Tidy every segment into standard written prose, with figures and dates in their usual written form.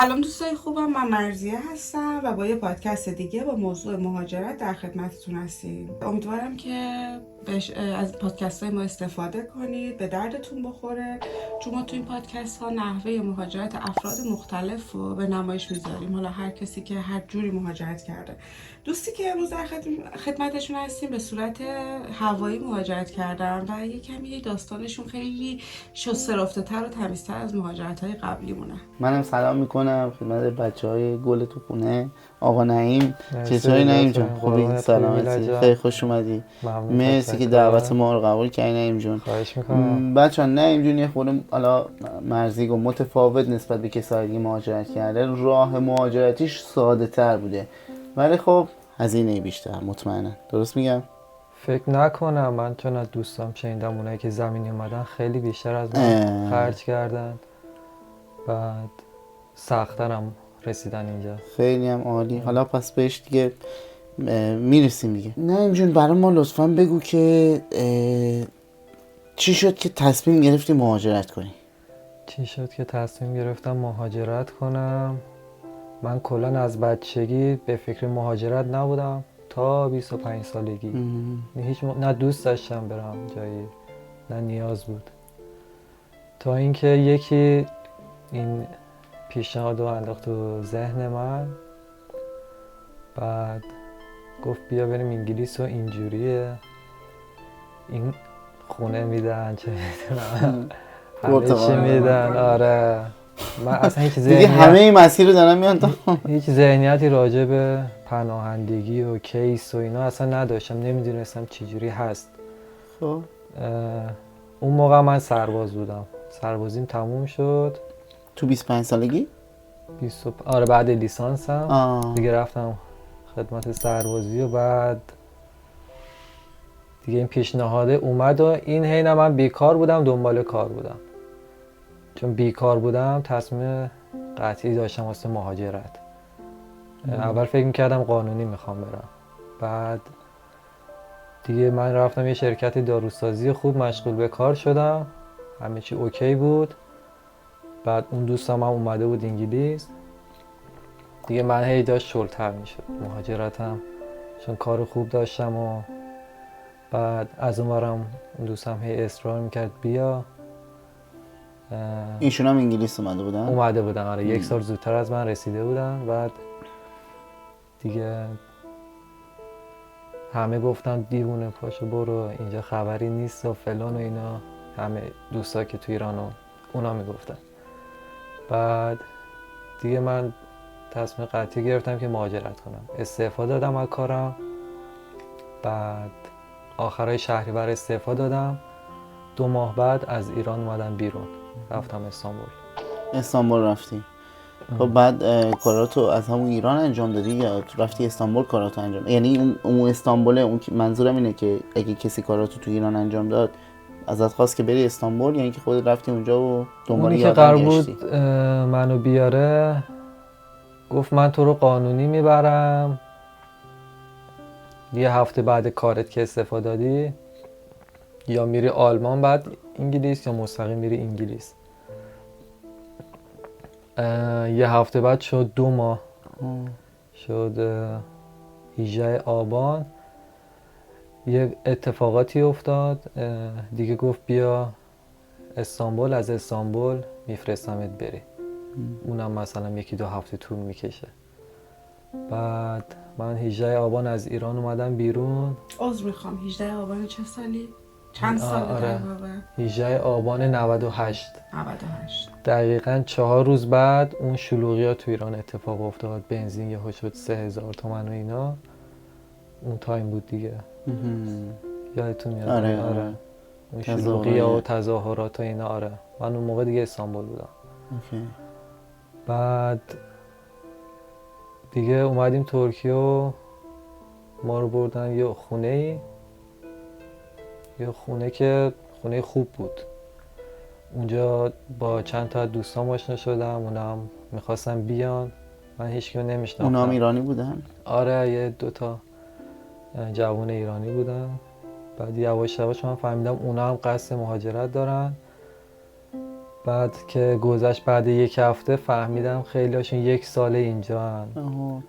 سلام دوستای خوبم، من مرزیه هستم و با یه پادکست دیگه با موضوع مهاجرت در خدمتتون هستیم. امیدوارم که از پادکست های ما استفاده کنید، به دردتون بخوره، چون ما تو این پادکست ها نحوه مهاجرت افراد مختلف رو به نمایش میذاریم. حالا هر کسی که هر جوری مهاجرت کرده. دوستی که امروز در خدمتشون هستیم به صورت هوایی مهاجرت کردن و یه کمی داستانشون خیلی شسته رفته تر و تمیزتر از مهاجرت های قبلی مونه. منم سلام میکنم خدمت بچهای گل تو خونه. آقا نعیم مرسی چطوری نعیم لطفاً. جون؟ خوبی؟ قربونت، سلامتی؟ لجا. خیلی خوش اومدی. ممنون، مرسی که دعوت ما رو قبول کردی نعیم جون. خواهش میکنم. بچه‌ها نعیم جون یه خورده حالا مرزی و متفاوت نسبت به کسایی دیگه مهاجرت کرده، راه مهاجرتیش ساده تر بوده ولی خب هزینه بیشتر. مطمئنا درست میگم؟ فکر نکنم، من چون از دوستام شنیدم اونایی که زمینی اومدن خیلی بیشتر از من خرج کردن، بعد سخت‌ترم رسیدن اینجا. خیلی هم عالی. حالا پس بهش دیگه میرسیم دیگه. نعیم جون برای ما لطفا بگو که چی شد که تصمیم گرفتی مهاجرت کنی؟ چی شد که تصمیم گرفتم مهاجرت کنم؟ من کلا از بچگی به فکر مهاجرت نبودم تا 25 سالگی. نه دوست داشتم برم جایی، نه نیاز بود، تا اینکه یکی این پیشنهاد رو انداخت تو ذهن من، بعد گفت بیا بریم انگلیس و اینجوریه، این خونه میدن چه میدونم همه چی میدن. آره من اصلا هیچ دیگه همه این مسیر رو دارن میان تا هیچ ذهنیتی راجع به پناهندگی و کیس و اینا اصلا نداشتم، نمیدونستم چجوری هست. خب اون موقع من سرباز بودم، سربازیم تموم شد تو 25 سالگی؟ آره بعد لیسانسم دیگه رفتم خدمت سربازی و بعد دیگه این پیشنهاده اومد و این حین من بیکار بودم، دنبال کار بودم. چون بیکار بودم تصمیم قطعی داشتم واسه مهاجرت. اول فکر میکردم قانونی میخوام برم، بعد دیگه من رفتم یه شرکت داروسازی خوب مشغول به کار شدم، همه چی اوکی بود. بعد اون دوستم هم اومده بود انگلیس، دیگه من هی داشت شلتر میشد مهاجرتم، چون کار خوب داشتم و بعد از اونورم اون دوستم هی اصرار میکرد بیا. ایشون هم انگلیس اومده بودن؟ آره یک سال زودتر از من رسیده بودن. بعد دیگه همه گفتن دیوونه پاشو برو، اینجا خبری نیست و فلان و اینا، همه دوستا که تو ایران و اونا میگفتن. بعد دیگه من تصمیم قطعی گرفتم که مهاجرت کنم، استعفا دادم از کارم. بعد آخرای شهریور استعفا دادم، 2 ماه بعد از ایران اومدم بیرون، رفتم استانبول رفتی؟ خب بعد کاراتو از همون ایران انجام دادی یا رفتی استانبول کاراتو انجام؟ یعنی اون استانبوله، اون منظورم اینه که اگه کسی کاراتو تو ایران انجام داد ازت خواست که بری استانبول، یعنی که خودت رفتی اونجا و دنبال اونی یه که قرار آدم بود گشتی؟ منو بیاره گفت من تو رو قانونی میبرم، یه هفته بعد کارت که استعفا دادی یا میری آلمان بعد انگلیس یا مستقیم میری انگلیس. یه هفته بعد شد 2 ماه، شد 18 آبان یه اتفاقاتی افتاد دیگه، گفت بیا استانبول، از استانبول میفرستمت بری. اونم مثلا 1-2 هفته طول میکشه. بعد من 18 آبان از ایران اومدم بیرون. عذر میخوام، 18 آبان چه سالی؟ چند سال در واقع؟ 18 آبان 98. دقیقاً 4 روز بعد اون شلوغی‌ها تو ایران اتفاق افتاد، بنزین یهو شد 3000 تومان و اینا. اون تایم بود دیگه، یادتون میاد؟ آره. اون شلوغی‌ها و تظاهرات و اینا. آره من اون موقع دیگه استانبول بودم. بعد دیگه اومدیم ترکیه و ما رو بردن یه خونه که خونه خوب بود. اونجا با چند تا دوستان آشنا شدم، اونا هم میخواستن بیان، من هیچ کی نمیشناختم. اونا هم ایرانی بودن؟ آره یه 2 تا جوان ایرانی بودن. بعد یواش یواش من فهمیدم اونا هم قصد مهاجرت دارن. بعد که گذشت بعد 1 هفته فهمیدم خیلی هاشون 1 سال اینجا هن.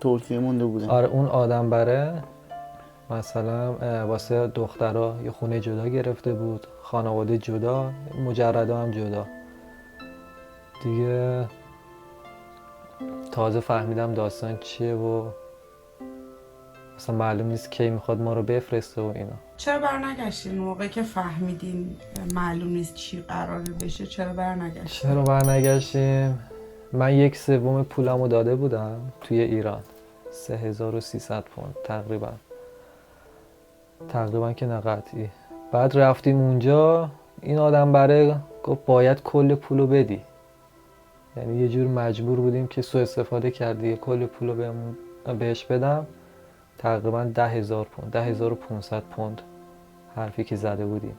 ترکیه مونده بودن. آره اون آدم بره مثلا واسه دخترها یه خونه جدا گرفته بود، خانواده جدا، مجردا هم جدا. دیگه تازه فهمیدم داستان چیه و اصلا معلوم نیست کی میخواد ما رو بفرسته و اینا. چرا برنگشتین موقعی که فهمیدین معلوم نیست چی قراره بشه؟ چرا برنگشتیم؟ من 1/3 پولمو داده بودم توی ایران، 3300 پوند تقریبا که نه قطعی. بعد رفتیم اونجا، این آدم بره گفت باید کل پولو بدی، یعنی یه جور مجبور بودیم که سوء استفاده کردی کل پولو بهش بدم. تقریبا 10,000 پوند، 10,500 پوند حرفی که زده بودیم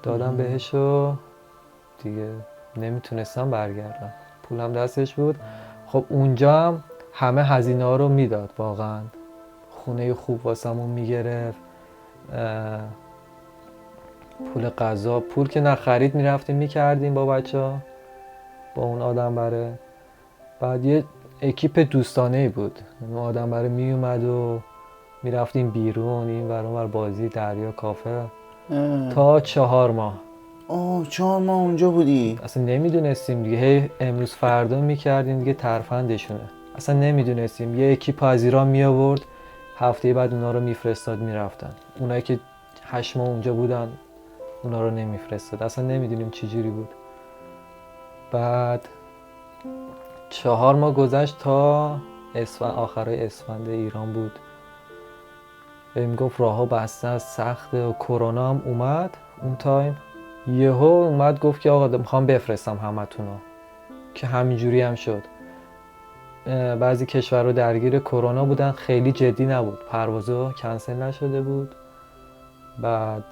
دادم بهش و دیگه نمیتونستم برگردم، پولم دستش بود. خب اونجا هم همه هزینه ها رو میداد، واقعا خونه خوب واسمون میگرفت، پول غذا، پول که نخرید میرفتیم میکردیم با بچه ها، با اون آدم بره. بعد یه اکیپ دوستانه بود، اون آدم بره میومد و میرفتیم بیرون، این ور اون ور بازی، دریا، کافه تا 4 ماه. 4 ماه اونجا بودی؟ اصلا نمیدونستیم دیگه، هی امروز فردا میکردیم دیگه، ترفندشونه. اصلا نمیدونستیم. یه اکیپ از ایران می آورد، هفته بعد اونا رو میفرستاد میرفتن. اونایی که 8 ماه اونجا بودن اونا رو نمیفرستاد. اصلا نمیدونیم چی جوری بود. بعد 4 ماه گذشت تا آخرای اسفند ایران بود. بهم گفت راه‌ها بسته است، سخته و کرونا هم اومد اون تایم. یهو اومد گفت که آقا میخوام بفرستم همتونو، که همینجوری هم شد. بعضی کشورها درگیر کرونا بودن، خیلی جدی نبود، پروازها کنسل نشده بود. بعد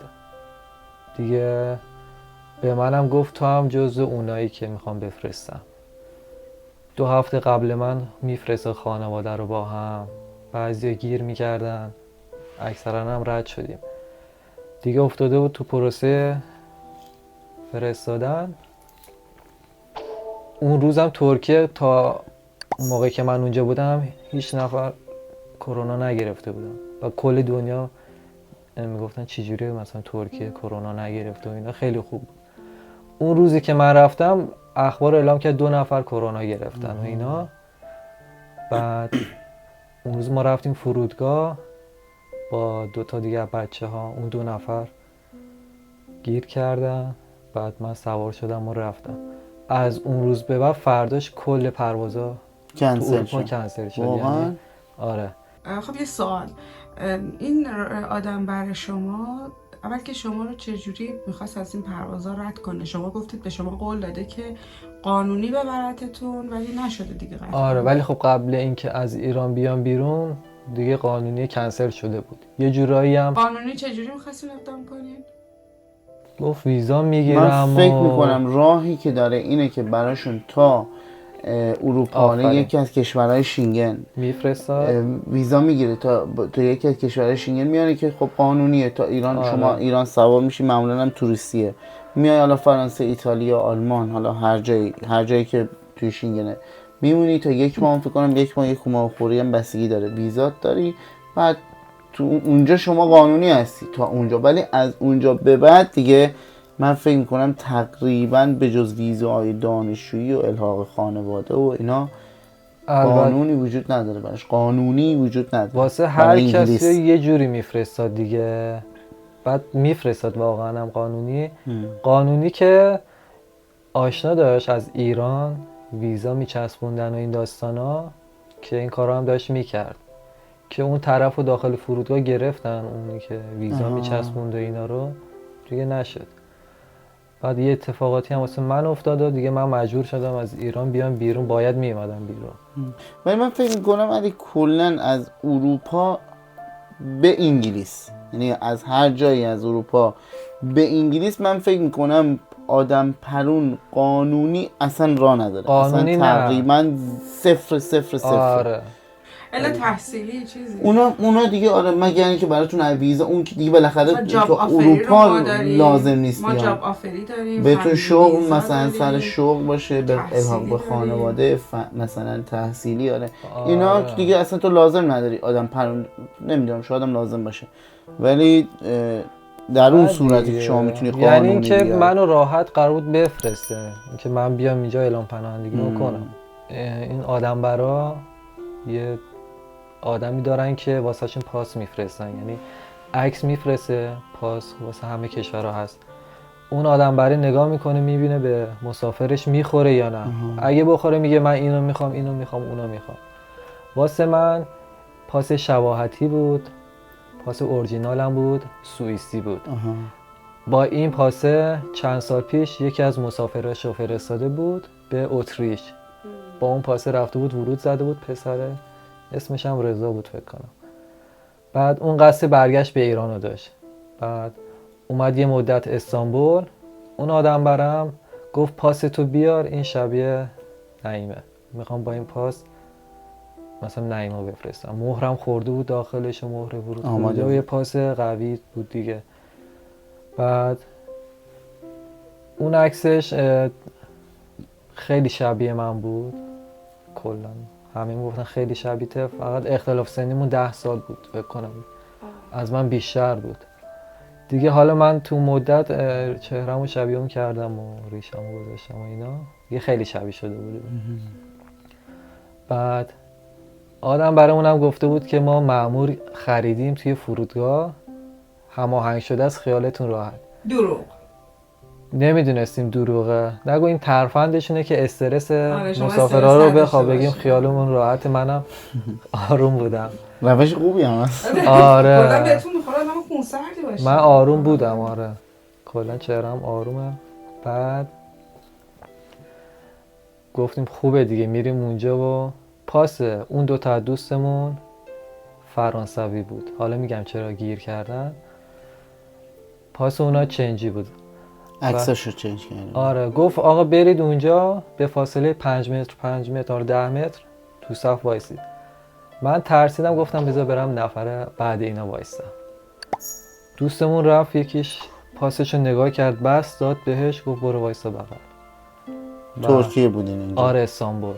دیگه به منم گفت تو هم جزو اونایی که میخوام بفرستم. 2 هفته قبل من میفرسته خانواده رو با هم، بعضی گیر میکردن، اکثرا هم رد شدیم. دیگه افتاده بود تو پروسه فرستادن. اون روزم ترکیه تا موقعی که من اونجا بودم هیچ نفر کرونا نگرفته بودن و کل دنیا میگفتن چجوری مثلا ترکیه کرونا نگرفته و اینا. خیلی خوب. اون روزی که من رفتم اخبار اعلام کرد 2 نفر کرونا گرفتن و اینا. بعد اون روز ما رفتیم فرودگاه با 2 تا دیگه بچه ها، اون 2 نفر گیر کردن. بعد من سوار شدم و رفتم. از اون روز به بعد فرداش کل پروازا کنسل شد. یعنی آره. خب یه سوال، این آدم بر شما اول که شما رو چجوری میخواست از این پروازا رد کنه؟ شما گفتید به شما قول داده که قانونی ببرتتون ولی نشده دیگه قطعا. آره ولی خب قبل اینکه از ایران بیام بیرون دیگه قانونی کنسل شده بود. یه جورایی هم قانونی چجوری میخواستین اقدام کنین؟ گفت ویزا میگیرم. من فکر میکنم راهی که داره اینه که براشون تا اروپا یکی از کشورهای شینگن میفرستاد، ویزا میگیره تا یکی از کشورهای شینگن میاره که خب قانونیه تا ایران. آره. شما ایران سوار میشی، معمولا هم توریستیه، میای حالا فرانسه، ایتالیا، آلمان، حالا هر جایی که توی شینگنه میمونی تا 1 ماه. فکر کنم 1 ماه خمارخوری هم بستگی داره، ویزات داری، بعد تو اونجا شما قانونی هستی تا اونجا. ولی از اونجا به بعد دیگه من فکر میکنم تقریبا به جز ویزای دانشجویی و الحاق خانواده و اینا قانونی وجود نداره براش، قانونی وجود نداره. واسه هر کسی یه جوری میفرستاد دیگه. بعد میفرستاد واقعا هم قانونی که آشنا داشت از ایران، ویزا میچسبوندن و این داستانا، که این کارا هم داشت میکرد که اون طرف رو داخل فرودگاه گرفتن، اونی که ویزا میچسبوند و اینا رو دیگه نشد. بعد یه اتفاقاتی هم واسه من افتاد و دیگه من مجبور شدم از ایران بیام بیرون، باید میومدم بیرون. ولی من فکر میکنم علی کلن از اروپا به انگلیس، یعنی از هر جایی از اروپا به انگلیس، من فکر میکنم آدم پرون قانونی اصلا راه نداره. قانونی اصلا تقریبا 0. آره. الا تحصیلی چیزی اونا دیگه آره، مگر اینکه براتون ویزا اون که دیگه بالاخره جاب تو آفری رو اروپا ما داریم. لازم نیست ما بیان. جاب آفری داریم، بهتون فن شغل ویزا مثلا سر داریم، شغل باشه، به تحصیلی الحاق به داریم. خانواده، مثلا تحصیلی. آره اینا که دیگه اصلا تو لازم نداری آدم نمیدونم شاید هم لازم باشه، ولی در اون صورتی که شما میتونی قانونی یعنی اینکه بیای. منو راحت قرار بود بفرسته اینکه من بیام اینجا اعلام پناهندگی کنم. این آدم برا یه آدمی دارن که واسهشون پاس میفرستن، یعنی عکس میفرسته، پاس واسه همه کشورها هست. اون آدم برای نگاه میکنه میبینه به مسافرش میخوره یا نه. اگه بخوره میگه من اینو میخوام، اینو میخوام، اونو میخوام. واسه من پاس شباهتی بود، پاس اورجینالم بود، سوئیسی بود. با این پاسه چند سال پیش یکی از مسافراشو فرستاده بود به اتریش. با اون پاسه رفته بود ورود زده بود، پسره اسمش هم رضا بود فکر کنم. بعد اون قصد برگشت به ایران رو داشت. بعد اومد یه مدت استانبول. اون آدم برام گفت پاس تو بیار، این شبیه نعیمه، میخوام با این پاس مثلا نعیمو بفرستم. مهرم خورده بود داخلش و مهر ورود خورده و یه پاس قوی بود دیگه. بعد اون عکسش خیلی شبیه من بود، کلا همه میگفتن خیلی شبیه ته، فقط اختلاف سنیمون 10 سال بود فکر کنم، از من بیشتر بود دیگه. حالا من تو مدت چهرهمو شبیه اون کردم و ریشمو گذاشتم و اینا، یه خیلی شبیه شده بود. بعد آدم برامونم گفته بود که ما مأمور خریدیم توی فرودگاه، هماهنگ شده است، خیالتون راحت. دروغ. نمیدونستیم دروغه، نگو این ترفندشونه که استرس مسافرها رو بخواب بگیم خیالمون راحت. منم آروم بودم. روش خوبی هم هست. آره کلا بهتون میخوره آدم خونسردی باشه. من آروم بودم، آره کلا چهرم آرومه. بعد گفتیم خوبه دیگه میریم اونجا و پاس اون دوتا دوستمون فرانسوی بود. حالا میگم چرا گیر کردن. پاس اونا چنجی بود، عکساشو چنج کردیم. آره گفت آقا برید اونجا به فاصله 5 متر تا 10 متر تو صف وایسید. من ترسیدم گفتم بذار برم نفر بعد اینا وایسم. دوستمون رفت یکیش پاسشو نگاه کرد بس داد بهش، گفت برو وایسا بغل. ترکیه بودین اینجا؟ آره استانبول.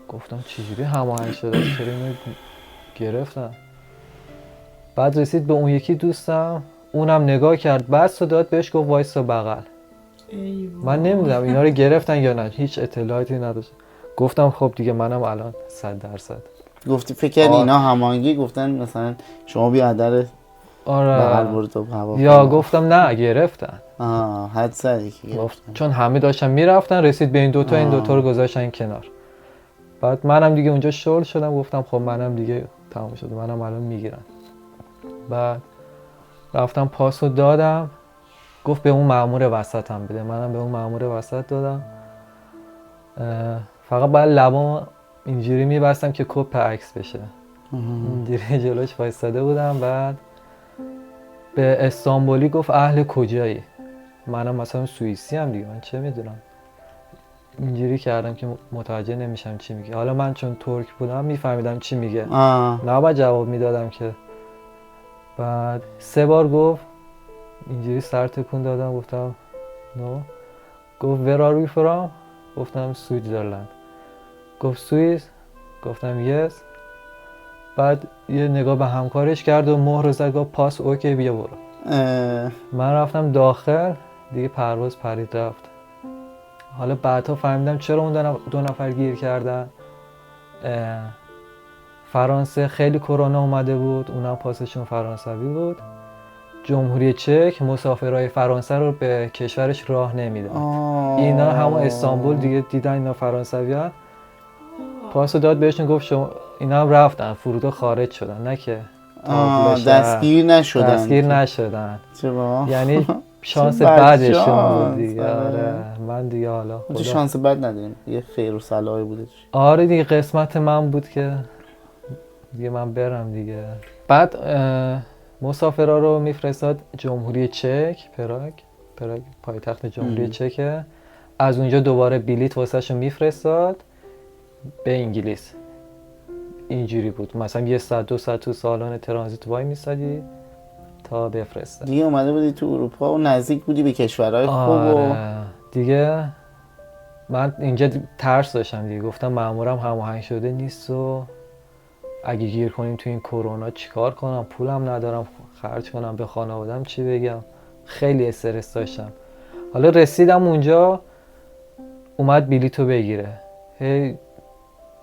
گفتم چجوری هماهنگ شده است، چرا اینو گرفتن. بعد رسید به اون یکی دوستم، اونم نگاه کرد بس و داد بهش، گفت وایسا بغل. من نمیدونم اینا رو گرفتن یا نه، هیچ اطلاعاتی نداشت. گفتم خب دیگه منم الان 100%. گفتی فکر کردی اینا هماهنگی گفتن مثلا شما بیا عدد آره بغل برو تو هوا، یا گفتم نه گرفتن. حد زدی که گرفتن، چون همه داشتن میرفتن، رسید به این دوتا، این دوتا رو گذاشتن کنار. بعد منم دیگه اونجا شغل شدم، گفتم خب منم دیگه تمام شده، منم الان میگیرن. بعد رفتم پاسو دادم، گفت به اون مأمور وسطم بده. منم به اون مأمور وسط دادم. فقط باید لبام اینجوری میبستم که کپ عکس بشه. اینجوری جلوش وایساده بودم. بعد به استانبولی گفت اهل کجایی؟ منم مثلا سوئیسی هم دیگه، من چه میدونم. اینجوری کردم که متوجه نمیشم چی میگه. حالا من چون ترک بودم میفهمیدم چی میگه، نباید جواب میدادم که. بعد 3 بار گفت، اینجوری سر تکون دادم، گفتم نو. گفت where are you from؟ گفتم سوئیزرلند. گفت سوئیس؟ گفتم yes. بعد یه نگاه به همکارش کرد و مهر زد، گفت پاس اوکی بیا برو. من رفتم داخل دیگه، پرواز پرید رفت. حالا بعدها فهمیدم چرا اون 2 نفر گیر کردن. فرانسه خیلی کرونا اومده بود، اونا پاسشون فرانسوی بود. جمهوری چک مسافرای فرانسه رو به کشورش راه نمیدن. اینا همون استانبول دیگه دیدن اینا فرانسوی هست، پاسو داد بهشون، گفت شما اینا هم رفتن فرودگاه خارج شدن، نه که دستگیر نشدن. چرا؟ یعنی شانس بعدشون بود دیگه. آره من دیگه حالا خدا شانس بد نداریم، یه خیر و صلاحی بوده. آره دیگه قسمت من بود که دیگه من برم دیگه. بعد مسافرها رو میفرستاد جمهوری چک، پراگ پایتخت جمهوری چکه. از اونجا دوباره بلیط واسهشون میفرستاد به انگلیس. اینجوری بود، مثلا 1 ساعت 2 ساعت تو سالن ترانزیت وای میستادی تا بفرسته. دیگه اومده بودی تو اروپا و نزدیک بودی به کشورهای خوب و آره دیگه من اینجا ترس داشتم دیگه، گفتم مامورم هماهنگ شده نیست و اگه گیر کنیم تو این کرونا چیکار کنم، پولم ندارم خرج کنم، به خانوادم چی بگم، خیلی استرس داشتم. حالا رسیدم اونجا، اومد بلیطو بگیره، هی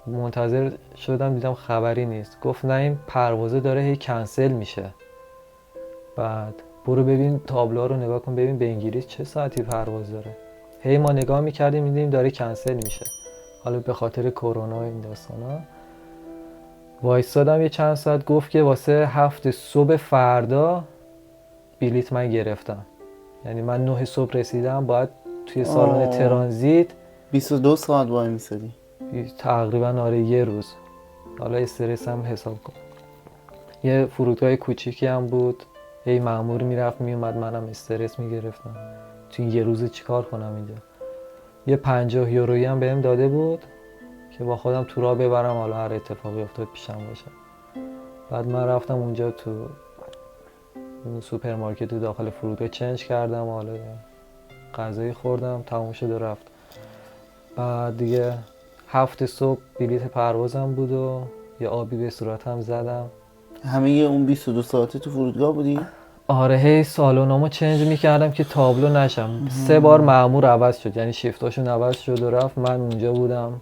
منتظر شدم دیدم خبری نیست، گفت نه این پروازه داره هی کنسل میشه. بعد برو ببین تابلوها رو نگاه کن ببین به انگلیس چه ساعتی پرواز داره. هی ما نگاه میکردیم میدیم داره کنسل میشه، حالا به خاطر کرونا و این داستانا. وایستادم یه چند ساعت، گفت که واسه 7 صبح فردا بلیط من گرفتم. یعنی من 9 صبح رسیدم، باید توی سالن ترانزیت 22 ساعت وای میسادی. تقریبا آره یه روز. حالا استرس هم حساب کن. یه فرودگاه کوچیکی هم بود، هی مأمور میرفت میومد، منم استرس میگرفتم تو این یه روز چیکار کنم اینجا. یه 50 یورویی هم بهم داده بود که با خودم تو راه ببرم، حالا هر اتفاقی افتاد پیشم باشه. بعد من رفتم اونجا تو سوپرمارکت داخل فرودگاه چنج کردم، حالا غذایی خوردم، تموم شد و رفت. بعد دیگه 7 صبح بلیط پروازم بود و یه آبی به صورتم زدم. همه اون 22 ساعته تو فرودگاه بودی؟ آره هی سالونامو چنج میکردم که تابلو نشم. 3 بار مأمور عوض شد، یعنی شیفتاشون عوض شد و رفت، من اونجا بودم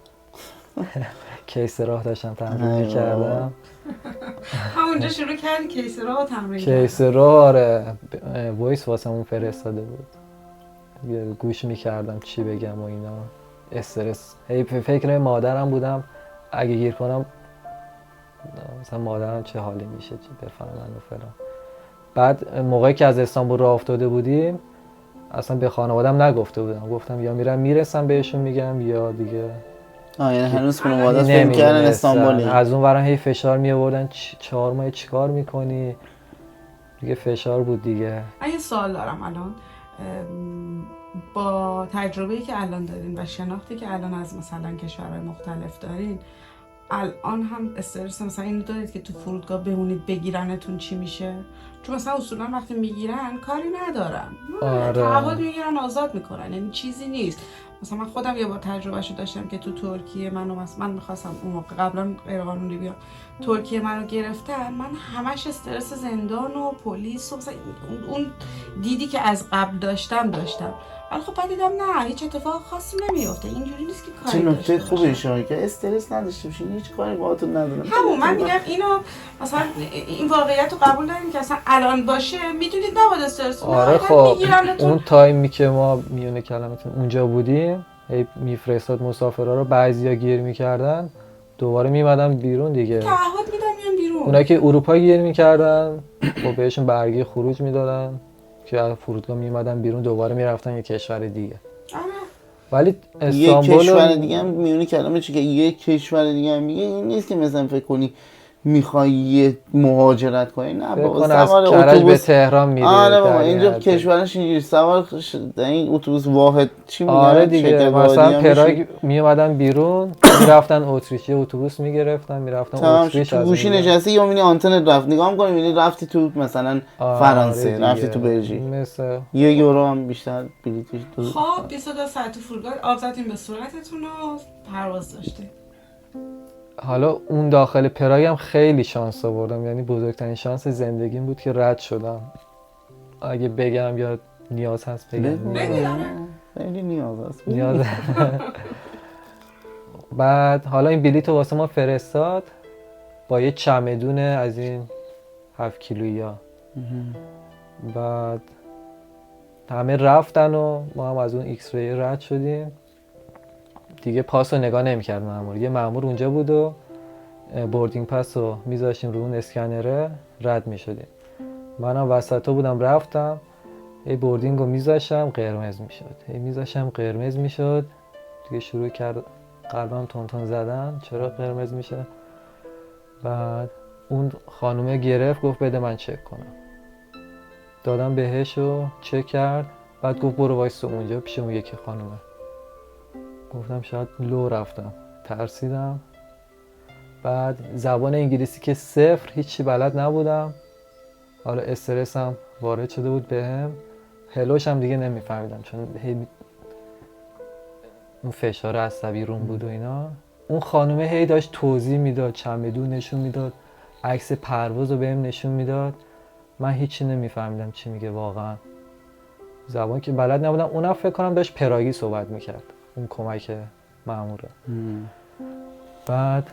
کیس راه داشتم تمرین میکردم. همونجا شروع کردی کیس راه تمرین کیس راه آره وایس واسمون فرستاده بود، گوش میکردم چی بگم و اینا. استرس هی فکر مادرم بودم اگه گیر کنم مثلا مادرم چه حالی میشه چه بفهمن و فلان. بعد موقعی که از استانبول راه افتاده بودیم اصلا به خانوادم نگفته بودم، گفتم یا میرسم بهشون میگم یا دیگه یعنی هنوز خانواده‌ات فکر می‌کردن استانبولی. از اون ورم هی فشار می آوردن 4 ماه چیکار میکنی دیگه، فشار بود دیگه. من یه سوال دارم الان، با تجربه‌ای که الان دارین و شناختی که الان از مثلا کشورهای مختلف دارین، الان هم استرس مثلا اینو دارید که تو فرودگاه بمونید بگیرنتون چی میشه؟ چون مثلا اصولا وقتی میگیرن کاری ندارن، تعهد میگیرن آزاد میکنن، یعنی چیزی نیست. مثلا من خودم یه بار تجربهشو داشتم که تو ترکیه من میخواستم اون موقع قبلا غیرقانونی بیام ترکیه، منو گرفتن، من همش استرس زندان و پلیس و مثلا اون دیدی که از قبل داشتم ولی خب بعد دیدم نه هیچ اتفاق خاصی نمیفته، اینجوری نیست که کاری چه داشته نکته خوبی اشاره که استرس نداشته باشین، هیچ کاری باهاتون ندارم. همون من میگم اینو مثلا این واقعیت رو قبول داریم که اصلا الان باشه میدونید نباید استرس. آره خب اون تایمی که ما میونه کلمتون اونجا بودیم هی میفرستاد مسافرها رو، بعضیا گیر میکردن دوباره میمدن بیرون دیگه، تعهد میدن میان بیرون. اونایی که اروپا گیر میکردن خب بهشون برگه خروج میدادن که از فرودگاه میمدن بیرون دوباره میرفتن یه کشور دیگه. ولی یه کشور دیگه هم میونی کلمه چی که یه کشور دیگه هم میگه این نیست که مثلا فکر کنی میخوای یه مهاجرت کنی، نه بابا سوار اتوبوس به تهران میره. آره بابا اینجا کشورش اینجوری سوار این اتوبوس واحد چی میگن؟ آره دیگه مثلا پراگ میومدن بیرون میرفتن اتریش، یه اتوبوس میگرفتن میرفتن اتریش، تو گوشی نشستی یا میبینی آنتن رفت نگاه می‌کنی میبینی رفتی تو مثلا فرانسه، رفتی تو بلژیک، مثلا 1 یورو هم بیشتر بلیطش تو. خب 22 ساعت تو فرودگاه آب زدین به صورتتون و پرواز داشتید. حالا اون داخل پراگ هم خیلی شانس آوردم، یعنی بزرگترین شانس زندگیم بود که رد شدم. اگه بگم یا نیاز هست بگم؟ خیلی نیاز هست. بعد حالا این بلیط رو واسه ما فرستاد با یه چمدون از این 7 کیلویی ها. بعد همه رفتن و ما هم از اون ایکس ری رد شدیم دیگه. پاس رو نگاه نمی‌کرد مأمور، یه مأمور اونجا بود و بوردینگ پاس رو میذاشیم رو اون اسکنره رد میشدیم. منم وسطا بودم رفتم ای بوردینگ رو میذاشم قرمز میشد، ای میذاشم قرمز میشد دیگه، شروع کرد قلبم تون زدن چرا قرمز میشه. بعد اون خانومه گرفت گفت بده من چک کنم، دادم بهش و چک کرد. بعد گفت برو وایسا اونجا پیش اون یکی خانومه. گفتم شاید لو رفتم، ترسیدم. بعد زبان انگلیسی که صفر، هیچی بلد نبودم. حالا استرس هم وارد شده بود بهم. هلوش هم دیگه نمیفهمیدم چون اون فشار عصبی روم بود و اینا. اون خانومه هی داشت توضیح میداد، چمدون نشون میداد، عکس پرواز رو بهم نشون میداد. من هیچی نمیفهمیدم چی میگه واقعا. زبان که بلد نبودم. اونم فکر کنم داشت پراگی صحبت میکرد، اون کمک ماموره. بعد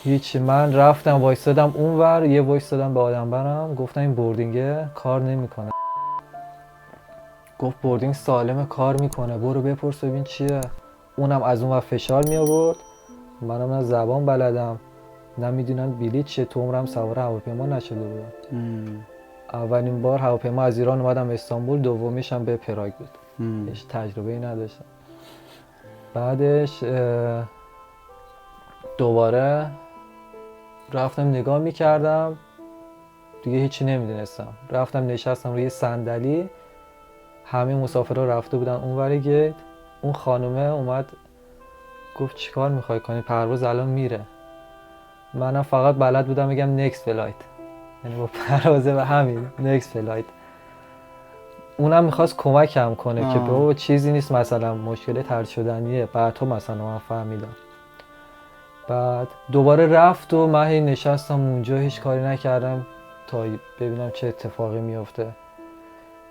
هیچی، من رفتم وایستادم اونور، یه وایستادم به آدم برم، گفتم این بوردینگه کار نمیکنه. گفت بوردینگ سالمه، کار میکنه، برو بپرس ببین چیه. اونم از اون ور فشار می آورد. منم نه زبان بلدم نه میدونم بلیط چیه، تو عمرم سوار هواپیما نشده بودم. اولین بار هواپیما از ایران اومدم استانبول، دومیش هم به پراگ بود. هیچ تجربه‌ای نداشتم. بعدش دوباره رفتم نگاه میکردم، دیگه هیچی نمیدونستم. رفتم نشستم روی صندلی، همه مسافرها رفته بودن اونور گیت. اون خانومه اومد گفت چیکار میخوای کنی، پرواز الان میره. منم فقط بلد بودم بگم نکست فلایت، یعنی با پروازه و همین نکست فلایت. اونم میخواست کمکم کنه که بابا چیزی نیست، مثلا مشکل طرد شدنیه، بعدها مثلا من فهمیدم. بعد دوباره رفت و من هی نشستم اونجا، هیچ کاری نکردم تا ببینم چه اتفاقی میفته.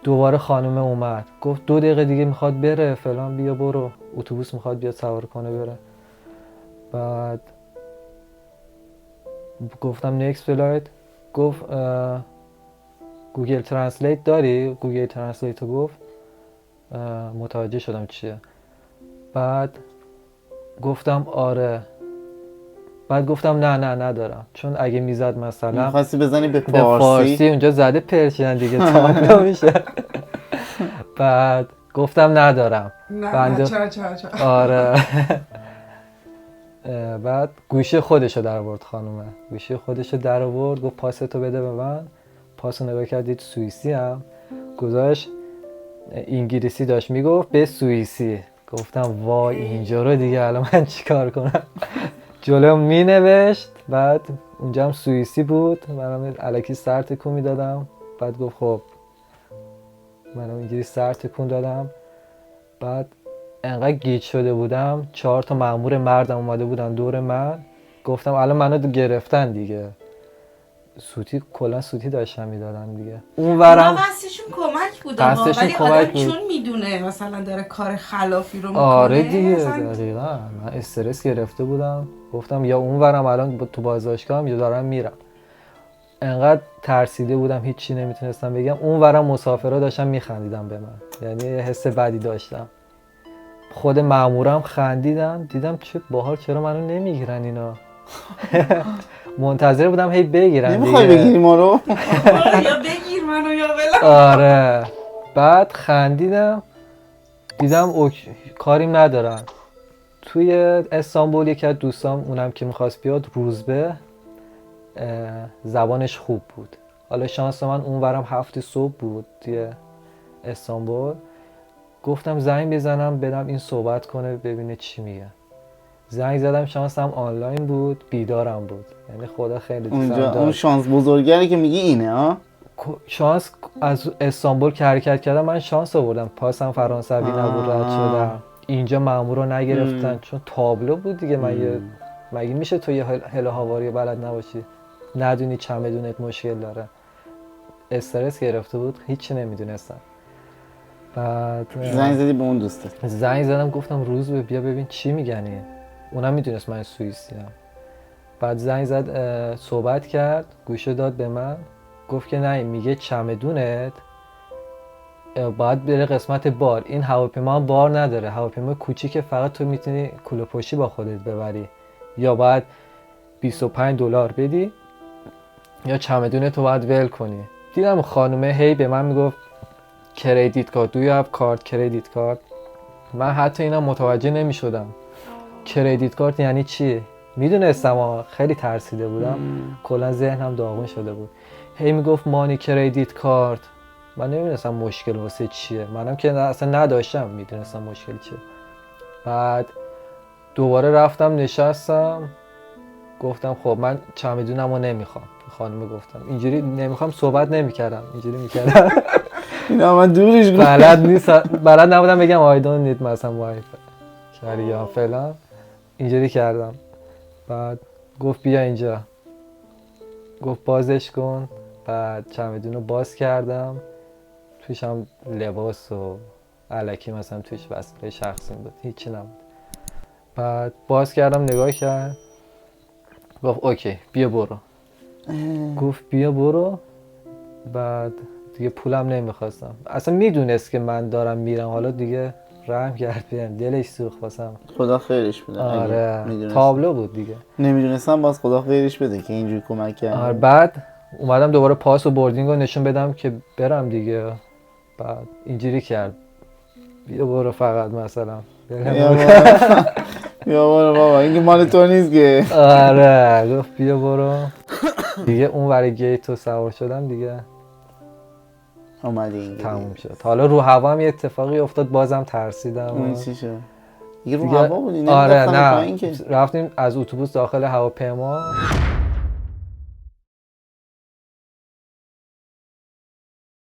دوباره خانومه اومد گفت 2 دقیقه دیگه میخواد بره فلان، بیا برو، اتوبوس میخواد بیاد سوار کنه بره. بعد گفتم نکست فلایت. گفت گوگل ترنسلیت داری؟ گوگل ترنسلیت رو گفت، متوجه شدم چیه. بعد گفتم آره. بعد گفتم نه ندارم، چون اگه میزد مثلا می‌خواستی بزنی به به فارسی اونجا زده پرشین دیگه تابلو میشه. بعد گفتم ندارم. نه چرا آره. بعد گوشی خودشو در آورد خانومه، گوشی خودشو در آورد، گفت پاستو بده به من. پاسو نگاه کردید سوئیسی هم گذاشت، انگلیسی داشت میگفت به سوئیسی. گفتم وای اینجا رو دیگه الان من چیکار کنم. جلو می نوشت، بعد اونجا هم سوئیسی بود، منم الکی سر تکون میدادم. بعد گفت خب، منم اینجوری سر تکون دادم. بعد انقدر گیج شده بودم، 4 تا مأمور مردم اومده بودن دور من. گفتم الان منو گرفتن دیگه. سوتی کلا سوتی داشتن میدادن دیگه. اونورم قصدشون کمک بوده، ولی آدم چون میدونه مثلا داره کار خلافی رو میکنه. آره دیگه دقیقاً. من استرس گرفته بودم، گفتم یا اونورم الان تو بازداشتگاهم یا دارم میرم. انقدر ترسیده بودم هیچی نمیتونستم بگم. اونورم مسافرها داشتن میخندیدن به من، یعنی حس بدی داشتم. خود مامورم خندیدن، دیدم چه باحال، چرا منو نمیگیرن اینا. منتظر بودم هی بگیرن دیگه. نمیخوای بگیری ما رو؟ یا بگیر منو یا بلا. آره. بعد خندیدم، دیدم کاریم ندارن. توی استانبول یکی از دوستام، اونم که میخواست بیاد، روزبه، زبانش خوب بود. حالا شانس من اونورم 7 صبح بود توی استانبول. گفتم زنگ بزنم بدم این صحبت کنه ببینه چی میگه. زنگ زدم، شانسم آنلاین بود، بیدارم بود. یعنی خدا خیلی دوستم اونجا داشت. اون شانس بزرگری که میگی اینه ها. شانس از استانبول که حرکت کردم من شانس آوردم، پاسم فرانسوی نبود، رد شدم. اینجا مأمور رو نگرفتن چون تابلو بود دیگه. مگه میشه تو یه هل هاواری بلد نباشی، ندونی چمدونت مشکل داره. استرس گرفته بود، هیچی نمیدونستم. بعد زنگ زدی به اون دوستت؟ زنگ زدم گفتم روز بیا ببین چی میگنی. اونم میدونست من سوئیسی ام. بعد زنگ زد، صحبت کرد، گوشه داد به من، گفت که نه میگه چمدونت باید بره قسمت بار. این هواپیما هم بار نداره، هواپیما کوچیکه، فقط تو میتونی کوله پشتی با خودت ببری، یا باید $25 بدی یا چمدونتو باید ول کنی. دیدم خانومه هی به من میگفت کردیت کارت، do you have card کردیت کارت. من حتی اینا متوجه نمیشدم کردیت کارت یعنی چی. میدونستم، خیلی ترسیده بودم، کلا ذهنم داغون شده بود. هی میگفت مانی کردیت کارت. من نمیدونستم مشکل واسه چیه، منم که اصلا نداشتم میدونستم مشکل چیه. بعد دوباره رفتم نشستم، گفتم خب من چمدونمو نمیخوام. خانم گفتم اینجوری نمیخوام، صحبت نمیکردم، اینجوری میکردم. اینا من دورش گفتم بلد نبودم بگم I don't need مثلا شهری یا فلان، اینجوری کردم. بعد گفت بیا اینجا، گفت بازش کن. بعد چمدون رو باز کردم، توش هم لباس و الکی مثلا توش وسیله شخصی بود، هیچی نبود. بعد باز کردم نگاه کرد، گفت اوکی بیا برو. گفت بیا برو. بعد دیگه پولم نمیخواستم، اصلا میدونست که من دارم میرم، حالا دیگه رحم کرد بهم، دلش سوخت واسم. خدا خیرش بده. آره تابلو بود دیگه. نمیدونستم، باز خدا خیرش بده که اینجوری کمک کرد. آره بعد اومدم دوباره پاس و بوردینگ رو نشون بدم که برم دیگه. بعد اینجوری کرد بیا برو فقط مثلا. بیا برو بابا، این که مال تو نیست که. آره گفت بیا برو دیگه. اون ور گیت رو سوار شدم دیگه، اومدی اینجا تموم شد. حالا رو هوا هم یه اتفاقی افتاد، بازم ترسیدم. اون چی شد؟ دیگه رو هوا بودی؟ آره نه رفتیم از اتوبوس داخل هواپیما.